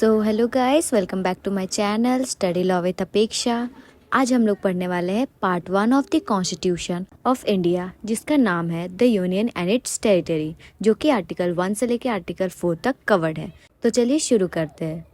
So hello guys, welcome back to my channel study law with Apeksha. आज हम लोग पढ़ने वाले हैं part 1 of the constitution of India, जिसका नाम है the union and its territory, जो कि आर्टिकल 1 से लेकर आर्टिकल 4 तक कवर्ड है। तो चलिए शुरू करते हैं।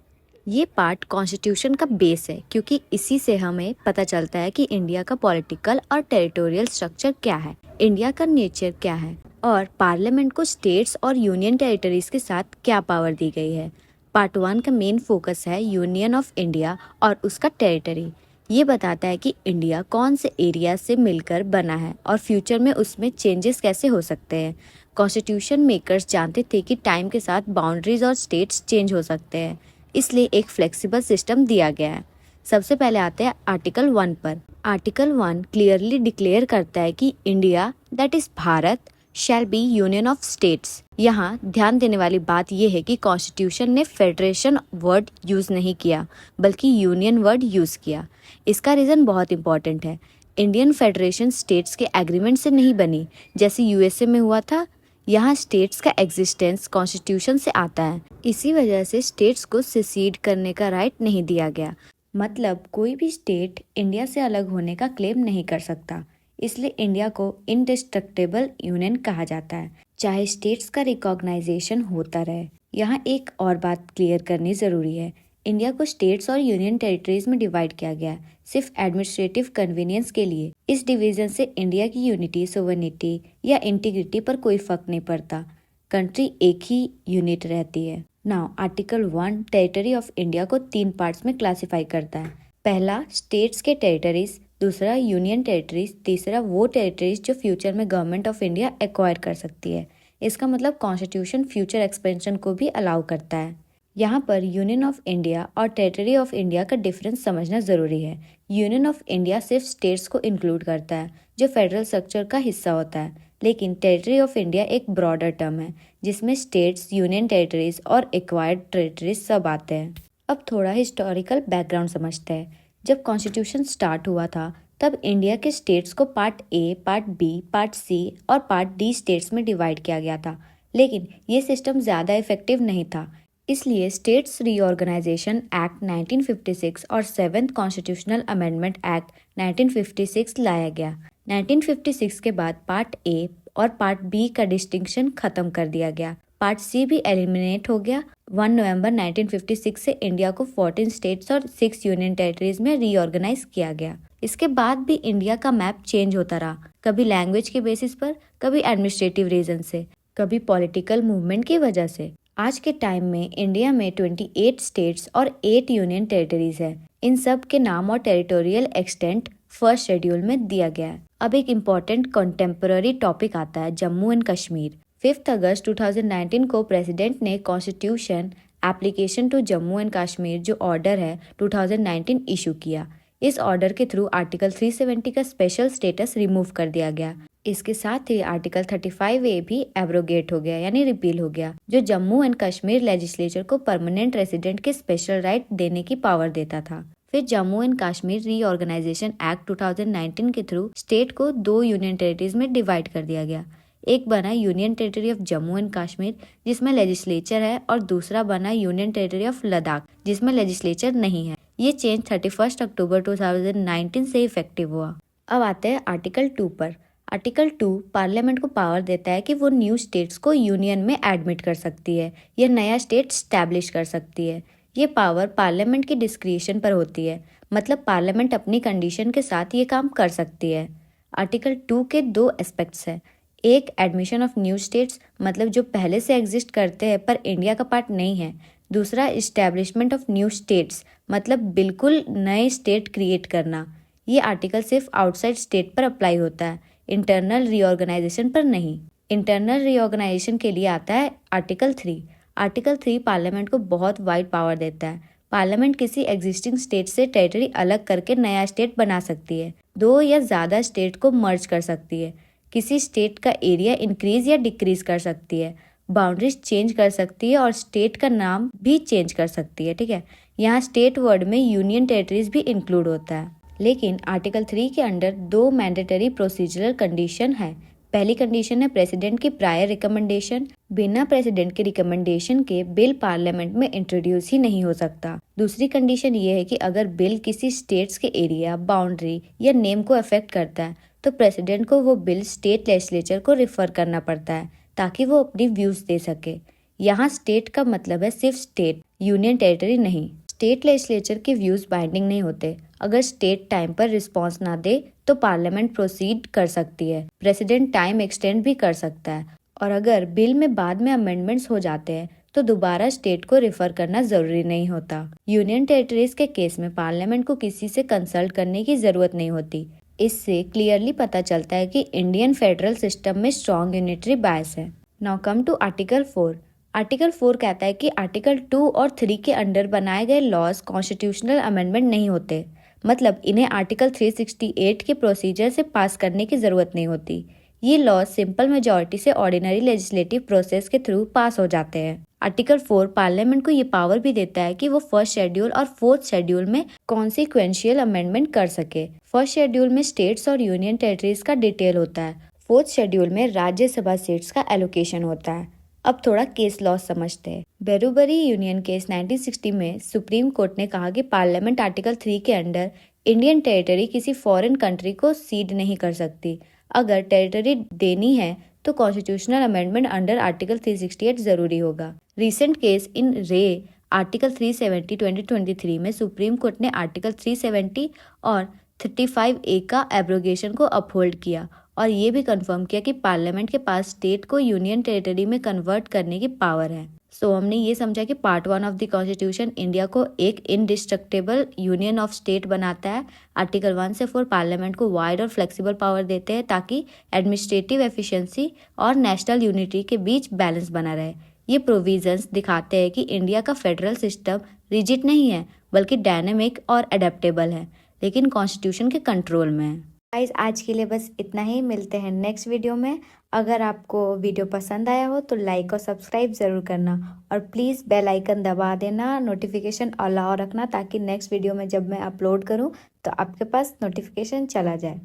ये पार्ट कॉन्स्टिट्यूशन का बेस है, क्योंकि इसी से हमें पता चलता है कि इंडिया का पॉलिटिकल और टेरिटोरियल स्ट्रक्चर क्या है, इंडिया का नेचर क्या है और पार्लियामेंट को स्टेट्स और यूनियन टेरिटरीज के साथ क्या पावर दी गई है। पार्ट 1 का मेन फोकस है यूनियन ऑफ इंडिया और उसका टेरिटरी। ये बताता है कि इंडिया कौन से एरिया से मिलकर बना है और फ्यूचर में उसमें चेंजेस कैसे हो सकते हैं। कॉन्स्टिट्यूशन मेकर्स जानते थे कि टाइम के साथ बाउंड्रीज और स्टेट्स चेंज हो सकते हैं, इसलिए एक फ्लेक्सिबल सिस्टम दिया गया है। सबसे पहले आते हैं आर्टिकल 1 पर। आर्टिकल 1 क्लियरली डिक्लेयर करता है कि India, that is Bharat, shall be union of states. यहाँ ध्यान देने वाली बात यह है कि कॉन्स्टिट्यूशन ने फेडरेशन वर्ड यूज नहीं किया, बल्कि यूनियन वर्ड यूज किया। इसका रीजन बहुत इंपॉर्टेंट है। इंडियन फेडरेशन स्टेट्स के एग्रीमेंट से नहीं बनी, जैसे यूएसए में हुआ था। यहाँ स्टेट्स का एग्जिस्टेंस कॉन्स्टिट्यूशन से आता है। इसी वजह से स्टेट्स को सेसीड करने का राइट नहीं दिया गया, मतलब कोई भी स्टेट इंडिया से अलग होने का क्लेम नहीं कर सकता। इसलिए इंडिया को इंडिस्ट्रक्टेबल यूनियन कहा जाता है, चाहे स्टेट्स का रिकॉग्नाइजेशन होता रहे। यहाँ एक और बात क्लियर करनी ज़रूरी है। इंडिया को स्टेट्स और यूनियन टेरिटरीज में डिवाइड किया गया है, सिर्फ एडमिनिस्ट्रेटिव कन्वीनियंस के लिए। इस डिवीजन से इंडिया की यूनिटी, सोवरेनिटी या इंटीग्रिटी पर कोई फर्क नहीं पड़ता। कंट्री एक ही यूनिट रहती है। Now article 1 territory of India को 3 पार्ट्स में क्लासिफाई करता है। पहला स्टेट्स के टेरिटरीज, दूसरा यूनियन टेरिटरीज, तीसरा वो टेरिटरीज जो फ्यूचर में गवर्नमेंट ऑफ इंडिया एक्वायर कर सकती है। इसका मतलब कॉन्स्टिट्यूशन फ्यूचर एक्सपेंशन को भी अलाउ करता है। यहाँ पर यूनियन ऑफ इंडिया और टेरिटरी ऑफ इंडिया का डिफरेंस समझना ज़रूरी है। यूनियन ऑफ इंडिया सिर्फ स्टेट्स को इंक्लूड करता है, जो फेडरल स्ट्रक्चर का हिस्सा होता है, लेकिन टेरिटरी ऑफ इंडिया एक ब्रॉडर टर्म है, जिसमें स्टेट्स, यूनियन टेरिटरीज और एक्वायर्ड टेरिटरीज सब आते हैं। अब थोड़ा हिस्टोरिकल बैकग्राउंड समझते हैं। जब कॉन्स्टिट्यूशन स्टार्ट हुआ था, तब इंडिया के स्टेट्स को part A, part B, part C और पार्ट डी स्टेट्स में डिवाइड किया गया था, लेकिन ये सिस्टम ज़्यादा इफेक्टिव नहीं था। इसलिए स्टेट्स रीऑर्गेनाइजेशन एक्ट 1956 और 7th कॉन्स्टिट्यूशनल अमेंडमेंट एक्ट 1956 लाया गया। 1956 के बाद पार्ट ए और पार्ट बी का डिस्टिंक्शन खत्म कर दिया गया। पार्ट सी भी एलिमिनेट हो गया। 1 नवंबर 1956 से इंडिया को 14 स्टेट्स और 6 यूनियन टेरिटरीज में रीऑर्गेनाइज किया गया। इसके बाद भी इंडिया का मैप चेंज होता रहा, कभी लैंग्वेज के बेसिस पर, कभी एडमिनिस्ट्रेटिव रीजन से, कभी पॉलिटिकल मूवमेंट की वजह से। आज के टाइम में इंडिया में 28 स्टेट्स और 8 यूनियन टेरिटरीज है। इन सब के नाम और टेरिटोरियल एक्सटेंट फर्स्ट शेड्यूल में दिया गया है। अब एक इम्पोर्टेंट कंटेम्पररी टॉपिक आता है, जम्मू एंड कश्मीर। 5 अगस्त 2019 को प्रेसिडेंट ने constitution application to Jammu and Kashmir जो ऑर्डर है 2019 इशू किया। इस ऑर्डर के थ्रू आर्टिकल 370 का स्पेशल स्टेटस रिमूव कर दिया गया। इसके साथ ही आर्टिकल 35A भी एब्रोगेट हो गया, यानी रिपील हो गया, जो जम्मू एंड कश्मीर लेजिस्लेचर को परमानेंट रेसिडेंट के स्पेशल राइट देने की पावर देता था। फिर Jammu and Kashmir reorganisation act 2019 के थ्रू स्टेट को 2 यूनियन टेरिटरीज में डिवाइड कर दिया गया। एक बना union territory of Jammu and Kashmir, जिसमें लेजिस्लेचर है, और दूसरा बना यूनियन टेरिटरी ऑफ लद्दाख, जिसमें लेजिस्लेचर नहीं है। ये चेंज 31 अक्टूबर 2019 से इफेक्टिव हुआ। अब आते हैं आर्टिकल 2 पर। आर्टिकल 2 पार्लियामेंट को पावर देता है कि वो न्यू स्टेट्स को यूनियन में एडमिट कर सकती है या नया स्टेट स्टैब्लिश कर सकती है। ये पावर पार्लियामेंट की डिस्क्रिशन पर होती है, मतलब पार्लियामेंट अपनी कंडीशन के साथ ये काम कर सकती है। आर्टिकल 2 के 2 एस्पेक्ट्स हैं। एक, एडमिशन ऑफ न्यू स्टेट्स, मतलब जो पहले से एग्जिस्ट करते हैं पर इंडिया का पार्ट नहीं है। दूसरा, इस्टेब्लिशमेंट ऑफ न्यू स्टेट्स, मतलब बिल्कुल नए स्टेट क्रिएट करना। ये आर्टिकल सिर्फ आउटसाइड स्टेट पर अप्लाई होता है, इंटरनल रीऑर्गेनाइजेशन पर नहीं। इंटरनल रीऑर्गेनाइजेशन के लिए आता है आर्टिकल 3। आर्टिकल 3 पार्लियामेंट को बहुत वाइड पावर देता है। पार्लियामेंट किसी एग्जिस्टिंग स्टेट से टेरिटरी अलग करके नया स्टेट बना सकती है, 2 या ज़्यादा स्टेट को मर्ज कर सकती है, किसी स्टेट का एरिया इंक्रीज या डिक्रीज कर सकती है, बाउंड्रीज चेंज कर सकती है और स्टेट का नाम भी चेंज कर सकती है। ठीक है, यहाँ स्टेट वर्ड में यूनियन टेरिटरीज भी इंक्लूड होता है। लेकिन आर्टिकल 3 के अंडर 2 मैंडेटरी प्रोसीजरल कंडीशन है। पहली कंडीशन है प्रेसिडेंट की प्रायर रिकमेंडेशन। बिना प्रेसिडेंट के रिकमेंडेशन के बिल पार्लियामेंट में इंट्रोड्यूस ही नहीं हो सकता। दूसरी कंडीशन ये है कि अगर बिल किसी स्टेट्स के एरिया, बाउंड्री या नेम को अफेक्ट करता है तो प्रेसिडेंट को वो बिल स्टेट लेजिस्लेचर को रिफर करना पड़ता है ताकि वो अपनी व्यूज दे सके। यहाँ स्टेट का मतलब है सिर्फ स्टेट, यूनियन टेरिटरी नहीं। स्टेट लेजिस्लेचर के व्यूज बाइंडिंग नहीं होते। अगर स्टेट टाइम पर रिस्पॉन्स ना दे तो पार्लियामेंट प्रोसीड कर सकती है। प्रेसिडेंट टाइम एक्सटेंड भी कर सकता है और अगर बिल में बाद में अमेंडमेंट्स हो जाते हैं तो दोबारा स्टेट को रिफर करना जरूरी नहीं होता। यूनियन टेरिटरीज के केस में पार्लियामेंट को किसी से कंसल्ट करने की जरूरत नहीं होती। इससे क्लियरली पता चलता है कि इंडियन फेडरल सिस्टम में स्ट्रॉन्ग यूनिटरी बायस है। Now come to article 4। Article 4 कहता है कि आर्टिकल 2 और 3 के अंडर बनाए गए लॉज कॉन्स्टिट्यूशनल अमेंडमेंट नहीं होते। मतलब इन्हें आर्टिकल 368 के प्रोसीजर से पास करने की जरूरत नहीं होती। ये लॉज सिंपल मेजॉरिटी से ऑर्डिनरी लेजिस्लेटिव प्रोसेस के थ्रू पास हो जाते हैं। आर्टिकल 4 पार्लियामेंट को ये पावर भी देता है कि वो फर्स्ट शेड्यूल और फोर्थ शेड्यूल में कॉन्सिक्वेंशियल अमेंडमेंट कर सके। फर्स्ट शेड्यूल में स्टेट्स और यूनियन टेरिटरीज का डिटेल होता है। फोर्थ शेड्यूल में राज्यसभा सीट्स का एलोकेशन होता है। अब थोड़ा केस लॉ समझते हैं। बेरूबरी यूनियन केस 1960 में सुप्रीम कोर्ट ने कहा कि पार्लियामेंट आर्टिकल 3 के अंडर इंडियन टेरिटरी किसी फॉरेन कंट्री को सीड नहीं कर सकती। अगर टेरिटरी देनी है तो कॉन्स्टिट्यूशनल अमेंडमेंट अंडर आर्टिकल 368 जरूरी होगा। रिसेंट केस इन रे आर्टिकल 370 2023 में सुप्रीम कोर्ट ने आर्टिकल 370 और 35A का एब्रोगेशन को अपहोल्ड किया और ये भी कंफर्म किया कि पार्लियामेंट के पास स्टेट को यूनियन टेरिटरी में कन्वर्ट करने की पावर है। सो हमने ये समझा कि part 1 of the constitution India को एक इनडिस्ट्रक्टेबल यूनियन ऑफ स्टेट बनाता है। आर्टिकल 1 से 4 पार्लियामेंट को वाइड और फ्लेक्सिबल पावर देते हैं ताकि एडमिनिस्ट्रेटिव एफिशिएंसी और नेशनल यूनिटी के बीच बैलेंस बना रहे। ये प्रोविजंस दिखाते हैं कि इंडिया का फेडरल सिस्टम रिजिड नहीं है बल्कि डायनेमिक और अडेप्टेबल है, लेकिन कॉन्स्टिट्यूशन के कंट्रोल में है। गाइस आज के लिए बस इतना ही। मिलते हैं नेक्स्ट वीडियो में। अगर आपको वीडियो पसंद आया हो तो लाइक और सब्सक्राइब ज़रूर करना और प्लीज़ बेल आइकन दबा देना, नोटिफिकेशन अलाउ रखना ताकि नेक्स्ट वीडियो में जब मैं अपलोड करूं तो आपके पास नोटिफिकेशन चला जाए।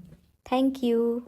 Thank you.